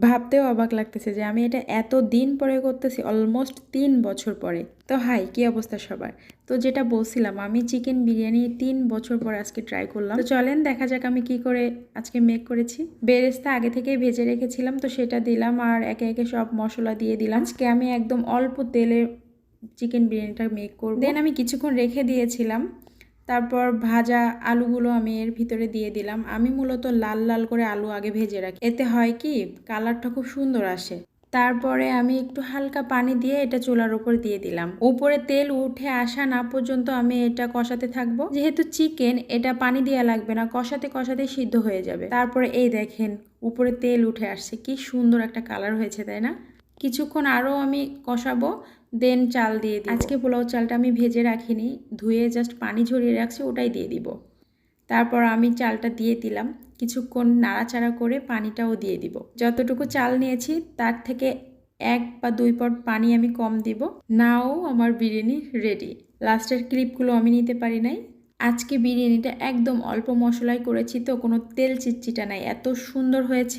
ভাবতেও অবাক লাগতেছে যে আমি এটা এত দিন পরে করতেছি, অলমোস্ট 3 বছর পরে। তো হাই, কি অবস্থা সবার? তো যেটা বলছিলাম, আমি চিকেন বিরিয়ানি 3 বছর পরে আজকে ট্রাই করলাম। তো চলেন দেখা যাক আমি কি করে আজকে মেক করেছি। বেরেস্তা আগে থেকেই ভেজে রেখেছিলাম, তো সেটা দিলাম আর একে একে সব মশলা দিয়ে দিলাম। আজকে আমি একদম অল্প তেলে চিকেন বিরিয়ানিটা মেক করব। দেন আমি কিছুক্ষণ রেখে দিয়েছিলাম। তারপর ভাজা আলুগুলো আমি এর ভিতরে দিয়ে দিলাম। আমি মূলত লাল লাল করে আলু আগে ভেজে রাখি, এতে হয় কি কালারটা খুব সুন্দর আসে। তারপরে আমি একটু হালকা পানি দিয়ে এটা চুলার উপর দিয়ে দিলাম। উপরে তেল উঠে আসা না পর্যন্ত আমি এটা কষাতে থাকবো। যেহেতু চিকেন, এটা পানি দেওয়া লাগবে না, কষাতে কষাতে সিদ্ধ হয়ে যাবে। তারপরে এই দেখেন উপরে তেল উঠে আসছে, কি সুন্দর একটা কালার হয়েছে, তাই না? কিছুক্ষণ আরও আমি কষাবো, দেন চাল দিয়ে দিই। আজকে পোলাও চালটা আমি ভেজে রাখিনি, ধুয়ে জাস্ট পানি ঝরিয়ে রাখছি, ওটাই দিয়ে দিব। তারপর আমি চালটা দিয়ে দিলাম, কিছুক্ষণ নাড়াচাড়া করে পানিটাও দিয়ে দিব। যতটুকু চাল নিয়েছি তার থেকে 1 বা 2 পট পানি আমি কম দিব। নাও আমার বিরিয়ানি রেডি। লাস্টের ক্লিপগুলো আমি নিতে পারি নাই। আজকে বিরিয়ানিটা একদম অল্প মশলায় করেছি, তো কোনো তেল চিটচিটা নাই, এত সুন্দর হয়েছে।